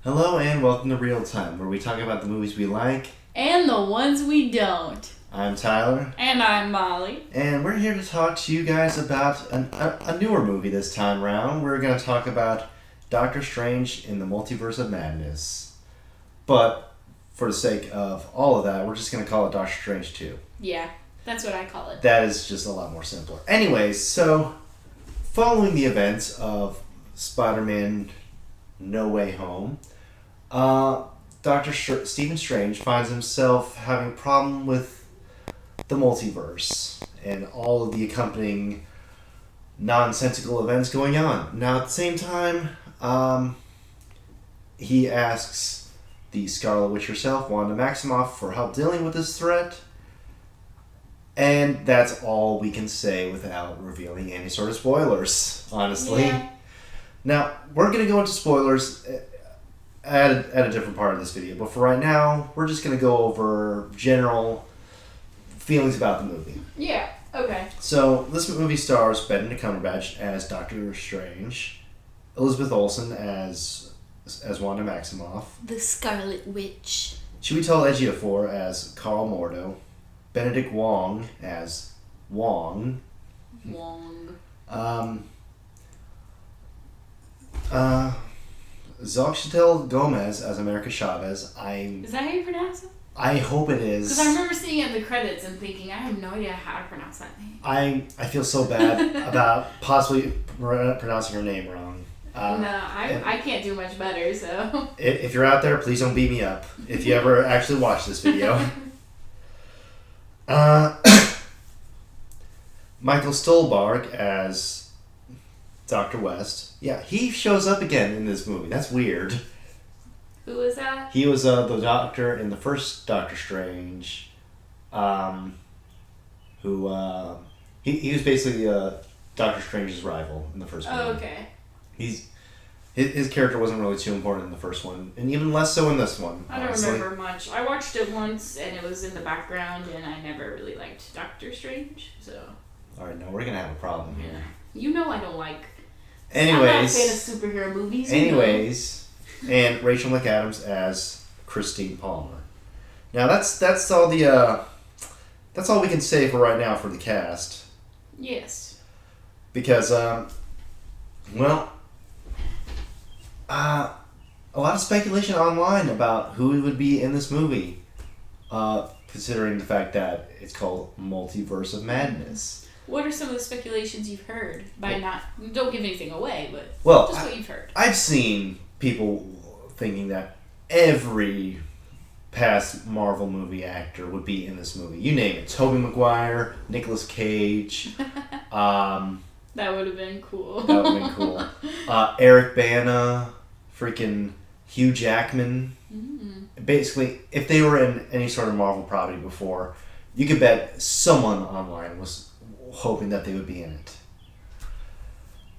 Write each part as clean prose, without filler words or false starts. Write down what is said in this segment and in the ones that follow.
Hello and welcome to Real Time, where we talk about the movies we like. And the ones we don't. I'm Tyler. And I'm Molly. And we're here to talk to you guys about a newer movie this time around. We're going to talk about Doctor Strange in the Multiverse of Madness. But for the sake of all of that, we're just going to call it Doctor Strange 2. Yeah, that's what I call it. That is just a lot more simpler. Anyways, so following the events of Spider-Man No Way Home, Stephen Strange finds himself having a problem with the multiverse and all of the accompanying nonsensical events going on. Now, at the same time, he asks the Scarlet Witch herself, Wanda Maximoff, for help dealing with this threat. And that's all we can say without revealing any sort of spoilers, honestly. Yeah. Now, we're going to go into spoilers at a different part of this video, but for right now, we're just going to go over general feelings about the movie. Yeah, okay. So, this movie stars Benedict Cumberbatch as Doctor Strange, Elizabeth Olsen as Wanda Maximoff, The Scarlet Witch. Chiwetel Ejiofor as Carl Mordo, Benedict Wong as Wong. Xochitl Gomez as America Chavez. Is that how you pronounce it? I hope it is. Because I remember seeing it in the credits and thinking, I have no idea how to pronounce that name. I feel so bad about possibly pronouncing her name wrong. I can't do much better, so. If you're out there, please don't beat me up if you ever actually watch this video. Michael Stuhlbarg as Dr. West. Yeah, he shows up again in this movie. That's weird. Who is that? He was the doctor in the first Doctor Strange. He was basically Doctor Strange's rival in the first movie. Oh, okay. His character wasn't really too important in the first one, and even less so in this one. I don't honestly. remember much. I watched it once, and it was in the background, and I never really liked Doctor Strange, so. Alright, now we're gonna have a problem here. You know I don't like. Anyways. I'm not a fan of superhero movies. And Rachel McAdams as Christine Palmer. Now that's all that's all we can say for right now for the cast. Yes. Because a lot of speculation online about who would be in this movie, considering the fact that it's called Multiverse of Madness. What are some of the speculations you've heard? Don't give anything away, but just what you've heard. I've seen people thinking that every past Marvel movie actor would be in this movie. You name it. Tobey Maguire, Nicolas Cage. That would have been cool. That would have been cool. Eric Bana, freaking Hugh Jackman. Basically, if they were in any sort of Marvel property before, you could bet someone online was hoping that they would be in it.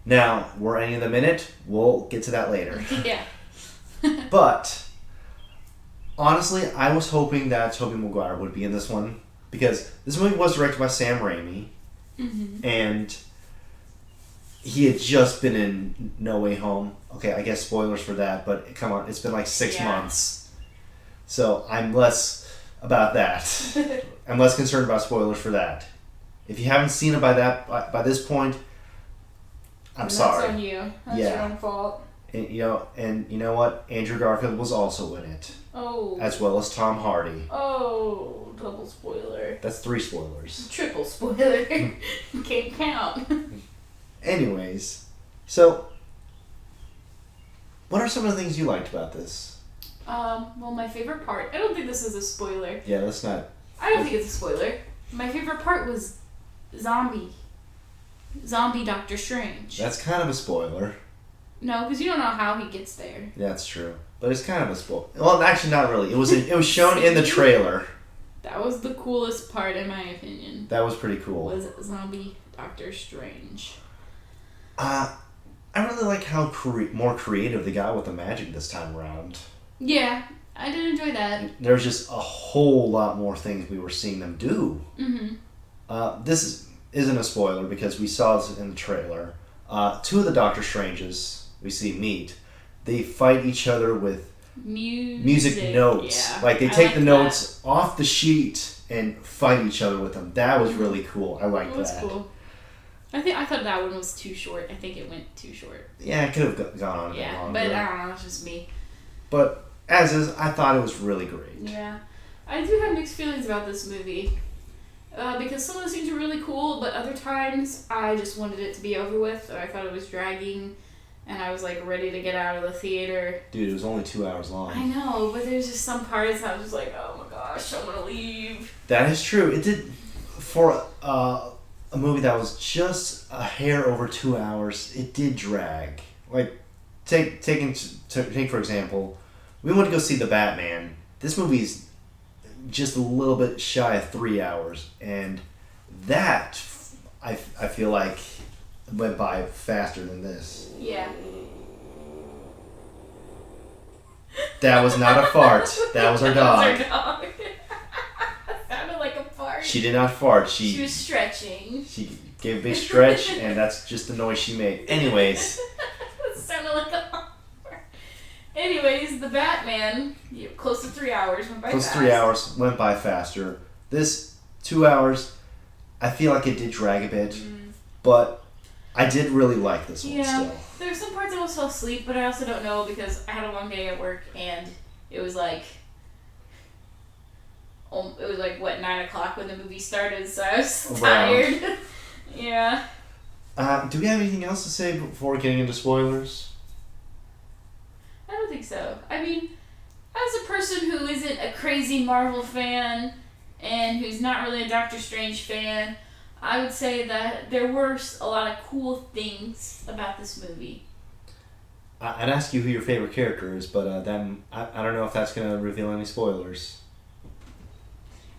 Now, were any of them in it? We'll get to that later. Yeah. But, honestly, I was hoping that Tobey Maguire would be in this one, because this movie was directed by Sam Raimi, and he had just been in No Way Home. Okay, I guess spoilers for that, but come on, it's been like 6 months. So I'm less about that. I'm less concerned about spoilers for that. If you haven't seen it by this point, I'm sorry. That's on you. That's your own fault. And you know what? Andrew Garfield was also in it. Oh. As well as Tom Hardy. Oh, double spoiler. That's 3 spoilers. Triple spoiler. Can't count. Anyways, so what are some of the things you liked about this? Well, my favorite part. I don't think this is a spoiler. Yeah, let's not. I don't think it's a spoiler. My favorite part was zombie Doctor Strange. That's kind of a spoiler. No, because you don't know how he gets there. Yeah, that's true. But it's kind of a spoiler. Well, actually, not really. It was shown in the trailer. That was the coolest part, in my opinion. That was pretty cool. Was zombie Doctor Strange. I really like how more creative they got with the magic this time around. Yeah, I did enjoy that. There's just a whole lot more things we were seeing them do. This isn't a spoiler because we saw this in the trailer. 2 of the Doctor Stranges we see meet. They fight each other with music notes. Yeah. Like they take the notes off the sheet and fight each other with them. That was really cool. I liked that. That was cool. I thought that one was too short. I think it went too short. Yeah, it could have gone on a bit longer. But I don't know. It's just me. But as is, I thought it was really great. Yeah, I do have mixed feelings about this movie. Because some of the scenes are really cool, but other times I just wanted it to be over with, or I thought it was dragging, and I was like ready to get out of the theater. Dude, it was only 2 hours long. I know, but there's just some parts I was just like, oh my gosh, I want to leave. That is true. It did, for a movie that was just a hair over 2 hours, it did drag. Like, take for example, we went to go see The Batman. This movie's just a little bit shy of 3 hours, and that I feel like went by faster than this. Yeah. That was not a fart. That was our dog. That was our dog. Sounded like a fart. She did not fart. She was stretching. She gave a big stretch, and that's just the noise she made. Anyways. That sounded like a fart. Anyways, The Batman, close to 3 hours, went by Close fast. to 3 hours, went by faster. This 2 hours, I feel like it did drag a bit, but I did really like this one still. There were some parts I almost fell asleep, but I also don't know because I had a long day at work, and it was like, what, 9 o'clock when the movie started, so I was tired. Yeah. Do we have anything else to say before getting into spoilers? I don't think so. I mean, as a person who isn't a crazy Marvel fan and who's not really a Doctor Strange fan, I would say that there were a lot of cool things about this movie. I'd ask you who your favorite character is, but then I don't know if that's going to reveal any spoilers.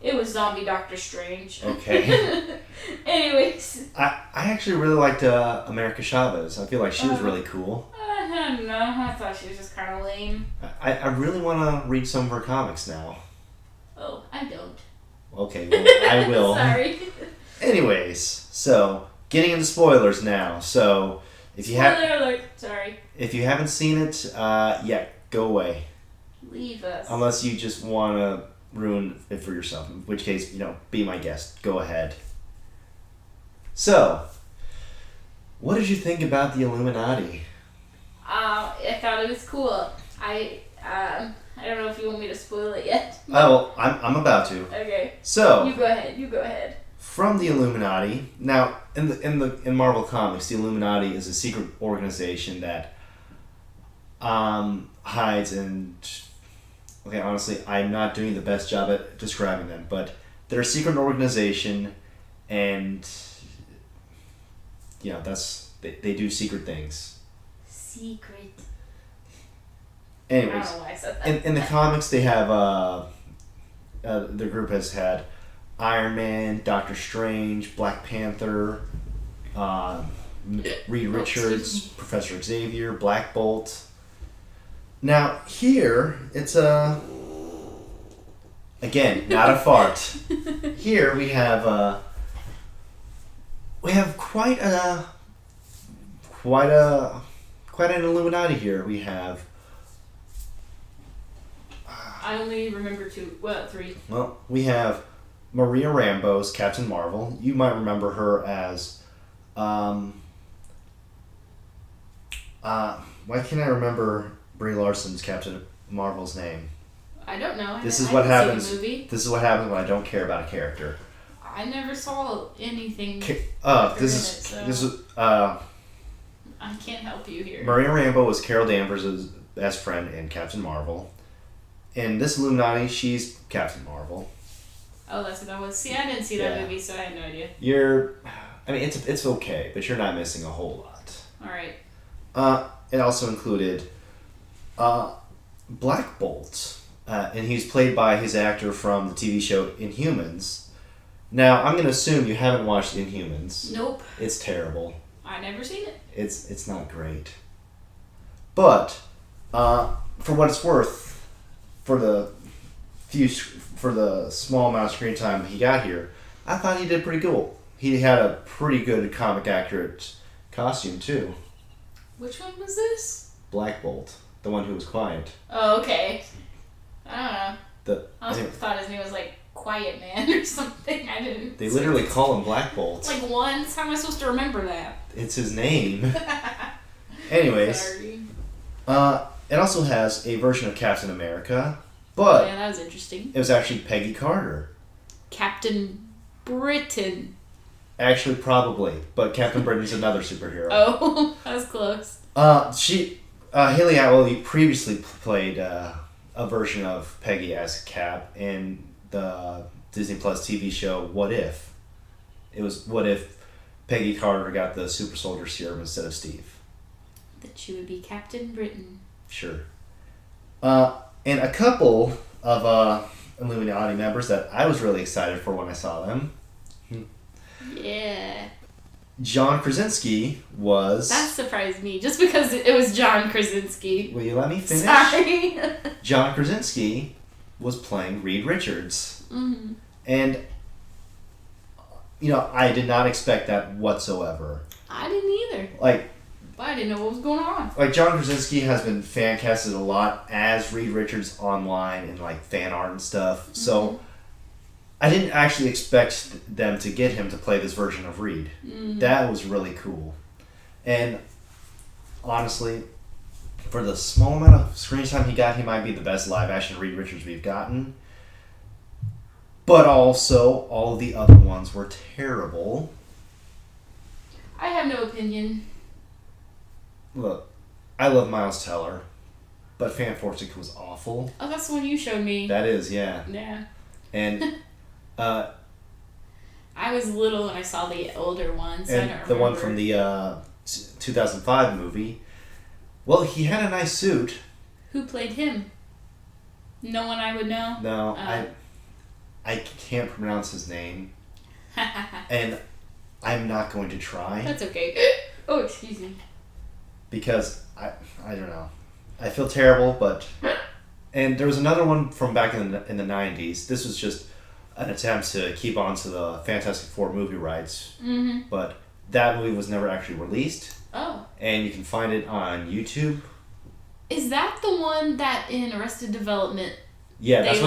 It was Zombie Doctor Strange. Okay. Anyways. I actually really liked America Chavez. I feel like she was really cool. I don't know. I thought she was just kind of lame. I really want to read some of her comics now. Oh, I don't. Okay, well, I will. Sorry. Anyways, so getting into spoilers now. So if you Spoiler alert. Sorry. If you haven't seen it, yeah, go away. Leave us. Unless you just want to ruin it for yourself. In which case, be my guest. Go ahead. So, what did you think about the Illuminati? I thought it was cool. I don't know if you want me to spoil it yet. Oh, well, I'm about to. Okay. So You go ahead. From the Illuminati. Now, in Marvel Comics, the Illuminati is a secret organization that hides and. Okay, honestly, I'm not doing the best job at describing them, but they're a secret organization, and they do secret things. Secret. Anyways, I don't know why I said that. in the comics, they have their group has had Iron Man, Doctor Strange, Black Panther, Reed Richards, Professor Xavier, Black Bolt. Now here it's again not a fart. Here we have quite an Illuminati here. We have. I only remember three. Well, we have Maria Rambeau as Captain Marvel. You might remember her as why can't I remember Brie Larson's Captain Marvel's name? I don't know. This is what happens. Movie. This is what happens when I don't care about a character. I never saw anything. This is. I can't help you here. Maria Rambeau was Carol Danvers' best friend in Captain Marvel. In this Illuminati, she's Captain Marvel. Oh, that's what that was. See, I didn't see that movie, so I had no idea. It's okay, but you're not missing a whole lot. All right. It also included Black Bolt, and he's played by his actor from the TV show Inhumans. Now, I'm going to assume you haven't watched Inhumans. Nope. It's terrible. I never seen it. It's not great. But, for what it's worth, for the small amount of screen time he got here, I thought he did pretty cool. He had a pretty good comic accurate costume too. Which one was this? Black Bolt. the one who was quiet. Oh, okay. I don't know. I Anyway, thought his name was like Quiet Man or something. I didn't. they literally call him Black Bolt. Like once. How am I supposed to remember that? It's his name. Anyways, Sorry. it also has a version of Captain America, but yeah, that was interesting. it was actually Peggy Carter. Captain Britain. Actually, probably, but Captain Britain's another superhero. Oh, that was close. Haley Atwell previously played a version of Peggy as Cap in the Disney Plus TV show What If. It was What If Peggy Carter got the super soldier serum instead of Steve. That she would be Captain Britain. Sure. And a couple of Illuminati members that I was really excited for when I saw them. Yeah. John Krasinski was... That surprised me, just because it was John Krasinski. Will you let me finish? Sorry. John Krasinski was playing Reed Richards. Mm-hmm. And, I did not expect that whatsoever. I didn't either. But I didn't know what was going on. John Krasinski has been fan casted a lot as Reed Richards online in, fan art and stuff. Mm-hmm. So, I didn't actually expect them to get him to play this version of Reed. Mm-hmm. That was really cool. And, honestly, for the small amount of screen time he got, he might be the best live-action Reed Richards we've gotten. But also, all of the other ones were terrible. I have no opinion. Look, I love Miles Teller, but Fantastic was awful. Oh, that's the one you showed me. That is, yeah. Yeah. And, I was little when I saw the older ones, so I don't remember. The one from the 2005 movie, well, he had a nice suit. Who played him? No one I would know? No, I can't pronounce his name. And I'm not going to try. That's okay. Oh, excuse me. Because, I don't know. I feel terrible, but... And there was another one from back in the 90s. This was just an attempt to keep on to the Fantastic Four movie rights. Mm-hmm. But that movie was never actually released. Oh. And you can find it on YouTube. Is that the one that in Arrested Development... Yeah, that's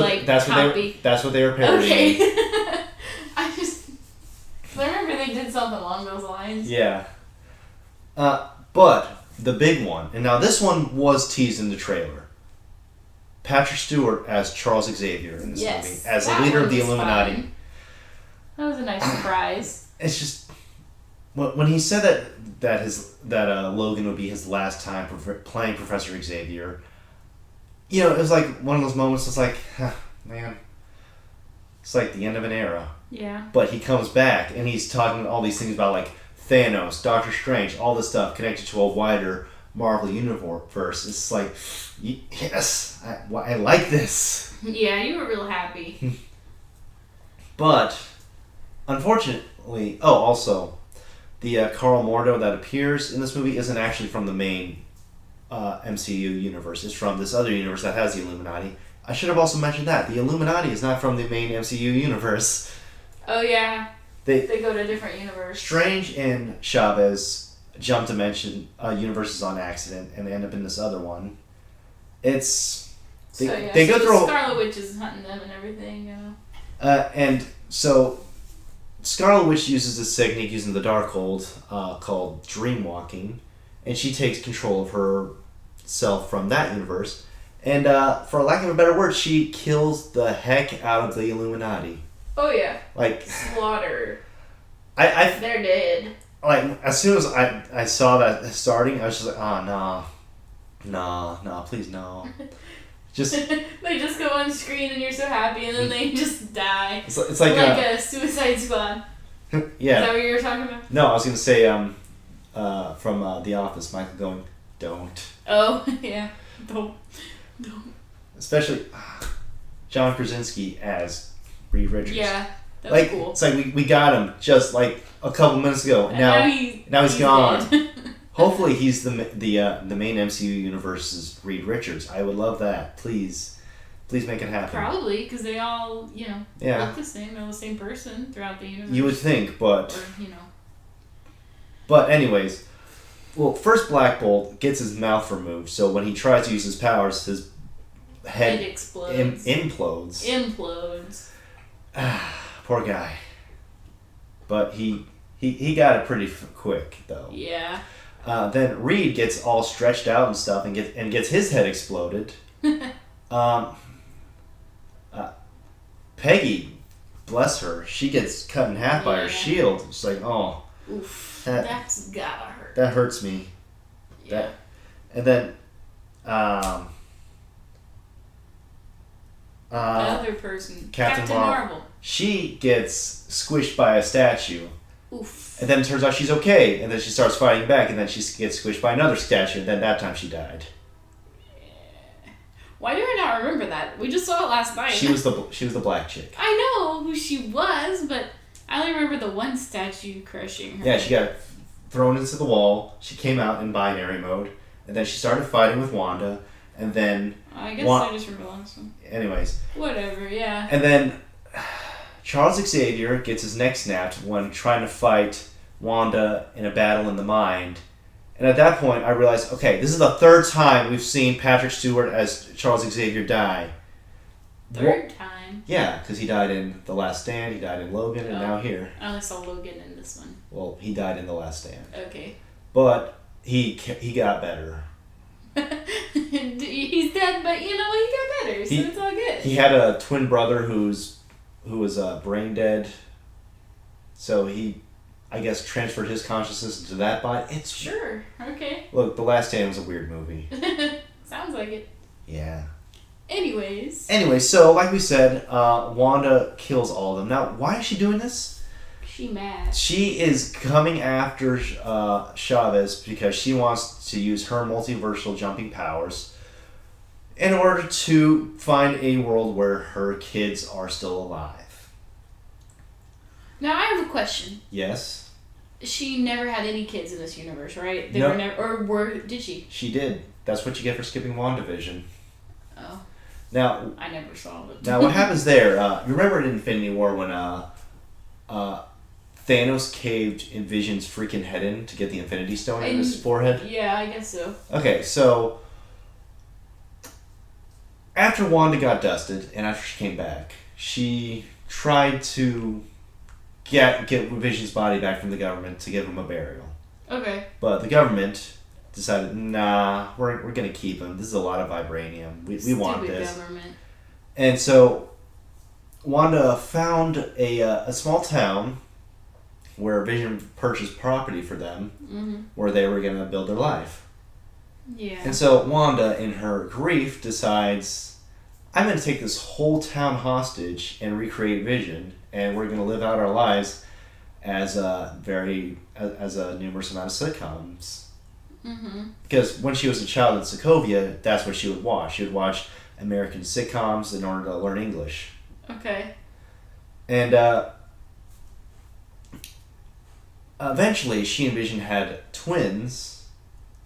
what they were parodying. Okay. I remember they did something along those lines. Yeah. But the big one, and now this one was teased in the trailer. Patrick Stewart as Charles Xavier in this movie, as the leader of the Illuminati. Fun. That was a nice surprise. It's just when he said that Logan would be his last time playing Professor Xavier. It was like one of those moments. It's like, man, it's like the end of an era. Yeah. But he comes back and he's talking all these things about Thanos, Doctor Strange, all this stuff connected to a wider Marvel universe. It's like, yes, I like this. Yeah, you were real happy. But, unfortunately, also, the Carl Mordo that appears in this movie isn't actually from the main MCU universe. It's from this other universe that has the Illuminati. I should have also mentioned that. The Illuminati is not from the main MCU universe. Oh, yeah. They go to a different universe. Strange and Chavez jump dimension universes on accident and end up in this other one. They go through Scarlet Witch is hunting them and everything. And so Scarlet Witch uses this technique using the Darkhold called Dreamwalking, and she takes control of herself from that universe. And for lack of a better word, she kills the heck out of the Illuminati. Oh yeah. Slaughter. They're dead. As soon as I saw that starting, I was just like, oh no, please no. They just go on screen and you're so happy, and then they just die. It's like a Suicide Squad. Yeah. Is that what you were talking about? No, I was gonna say from The Office, Michael going, don't. Oh yeah, don't. Especially John Krasinski as Reed Richards. Yeah, that was cool. It's like we got him just a couple minutes ago. And now he's gone. Hopefully he's the main MCU universe's Reed Richards. I would love that. Please make it happen. Probably because they all look the same. They're the same person throughout the universe. You would think, but Or. But anyways, Well, first Black Bolt gets his mouth removed, so when he tries to use his powers, his head explodes. Implodes. Poor guy. But he got it pretty quick, though. Yeah. Then Reed gets all stretched out and stuff and gets his head exploded. Peggy, bless her, she gets cut in half by her shield. It's like, oh. Oof. That's gotta hurt. That hurts me. Yeah. And then, another person, Captain Marvel. She gets squished by a statue. Oof. And then it turns out she's okay, and then she starts fighting back, and then she gets squished by another statue, and then that time she died. Why do I not remember that? We just saw it last night. She was the black chick. I know who she was, but I only remember the one statue crushing her. Yeah, she got thrown into the wall. She came out in binary mode, and then she started fighting with Wanda, and then... I guess I just remember the last one. Anyways. Whatever, yeah. And then Charles Xavier gets his neck snapped when trying to fight Wanda in a battle in the mind. And at that point, I realized, okay, this is the third time we've seen Patrick Stewart as Charles Xavier die. Third time? Yeah, because he died in The Last Stand, he died in Logan, and now here. I only saw Logan in this one. Well, he died in The Last Stand. Okay. But he got better. He's dead, but you know what? He got better, so it's all good. He had a twin brother who was brain dead. So he, I guess, transferred his consciousness into that body. It's sure. Okay. Look, The Last Stand was a weird movie. Sounds like it. Yeah. Anyways, so like we said, Wanda kills all of them. Now, why is she doing this? She mad. She is coming after Chavez because she wants to use her multiversal jumping powers in order to find a world where her kids are still alive. Now I have a question. Yes. She never had any kids in this universe, right? No. Were never, did she? She did. That's what you get for skipping WandaVision. Oh. Now I never saw it. Now what happens there? You remember in Infinity War when Thanos caved in Vision's freaking head in to get the Infinity Stone in his forehead? Yeah, I guess so. Okay, so after Wanda got dusted and after she came back, she tried to get Vision's body back from the government to give him a burial. Okay. But the government decided, nah, we're gonna keep him. This is a lot of vibranium. We want this. Government. And so Wanda found a small town where Vision purchased property for them, where they were gonna build their life. Yeah. And so Wanda, in her grief, decides, I'm gonna take this whole town hostage and recreate Vision, and we're gonna live out our lives as a numerous amount of sitcoms. Because when she was a child in Sokovia, that's what she would watch. She would watch American sitcoms in order to learn English. Okay. And eventually, she and Vision had twins.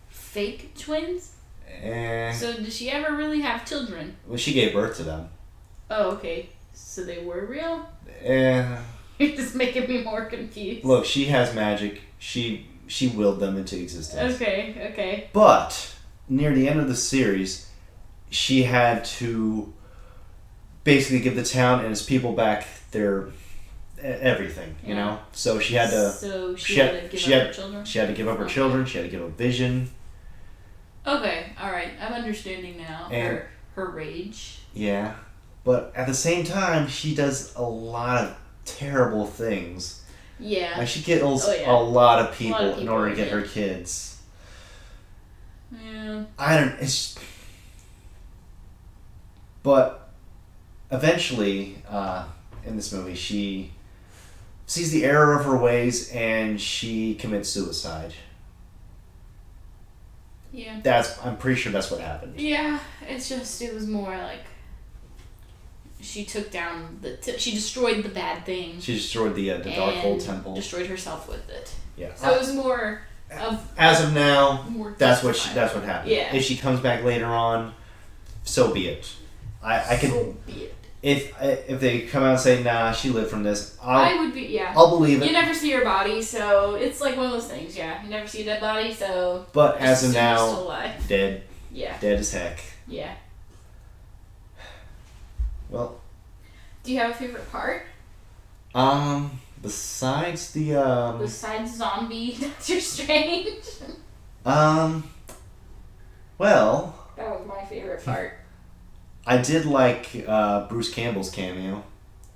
Fake twins? And so did she ever really have children? Well, she gave birth to them. Oh, okay. So they were real? You're just making me more confused. Look, she has magic. She willed them into existence. Okay. But near the end of the series, she had to basically give the town and its people back their everything, you know? So she had to... So she had to give up her children? She had to give up her children. She had to give up Vision. Okay, alright. I'm understanding now. And her rage. Yeah. But at the same time, she does a lot of terrible things. Yeah. Like she kills a lot of people in order to get her kids. Yeah. But eventually, in this movie, she sees the error of her ways and she commits suicide. Yeah. I'm pretty sure that's what happened. Yeah, it was more like she took down she destroyed the bad thing. She destroyed the Darkhold Temple. Destroyed herself with it. Yeah. So it was more of... As of now, that's what happened. Yeah. If she comes back later on, so be it. So be it. if they come out and say, nah, she lived from this, I would be, yeah. I'll believe it. You never see her body, so it's like one of those things, yeah. You never see a dead body, so... But as of now, still alive. dead. Yeah. Dead as heck. Yeah. Well... Do you have a favorite part? Besides the, Besides zombie Doctor Strange? Well... That was my favorite part. I did like Bruce Campbell's cameo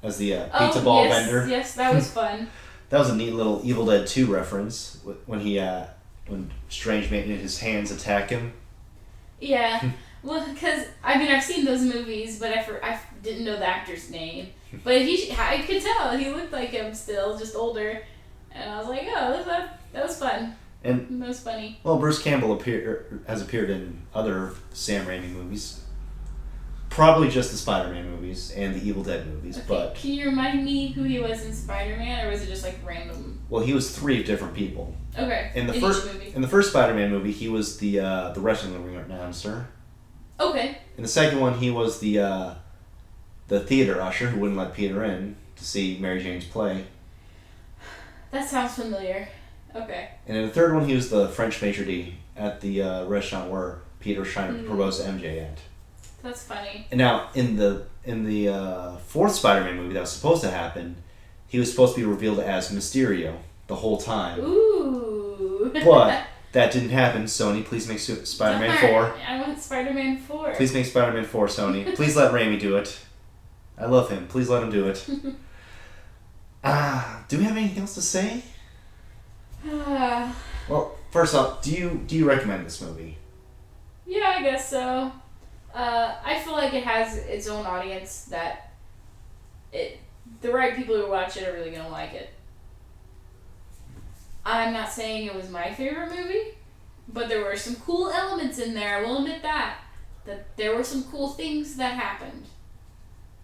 as the pizza ball vendor. Yes, that was fun. That was a neat little Evil Dead 2 reference when when Strange made his hands attack him. Yeah, well, because I've seen those movies, but I didn't know the actor's name. But I could tell he looked like him still, just older, and I was like, oh, that was fun. And that was funny. Well, Bruce Campbell has appeared in other Sam Raimi movies. Probably just the Spider-Man movies and the Evil Dead movies, Okay, but... Can you remind me who he was in Spider-Man, or was it just like random? Well, he was 3 different people. Okay. In each movie. the first Spider-Man movie, he was the wrestling ring announcer. Okay. In the second one, he was the theater usher who wouldn't let Peter in to see Mary Jane's play. That sounds familiar. Okay. And in the third one, he was the French maitre d' at the restaurant where Peter was trying to propose to MJ at. That's funny. And now, in the fourth Spider-Man movie that was supposed to happen, he was supposed to be revealed as Mysterio the whole time. Ooh. But that didn't happen. Sony, please make Spider-Man 4. I want Spider-Man 4. Please make Spider-Man 4, Sony. Please let Raimi do it. I love him. Please let him do it. Do we have anything else to say? Well, first off, do you recommend this movie? Yeah, I guess so. I feel like it has its own audience that the right people who watch it are really gonna like it. I'm not saying it was my favorite movie, but there were some cool elements in there. I will admit that there were some cool things that happened,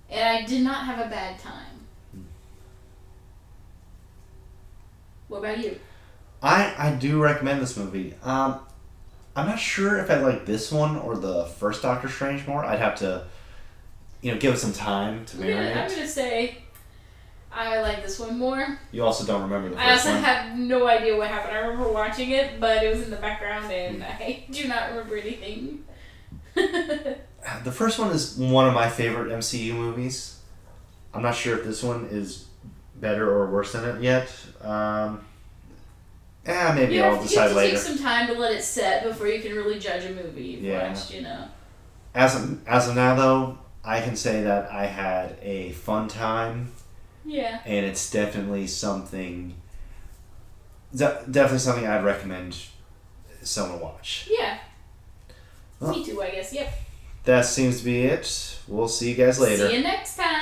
and I did not have a bad time. What about you? I do recommend this movie. I'm not sure if I like this one or the first Doctor Strange more. I'd have to, give it some time to marinate. I'm gonna say I like this one more. You also don't remember the first one. I also have no idea what happened. I remember watching it, but it was in the background, and I do not remember anything. The first one is one of my favorite MCU movies. I'm not sure if this one is better or worse than it yet. Maybe I'll decide later. You have to take some time to let it set before you can really judge a movie you've watched, As of now, though, I can say that I had a fun time. Yeah. And it's definitely something I'd recommend someone watch. Yeah. Well, me too, I guess. Yep. That seems to be it. We'll see you guys later. See you next time.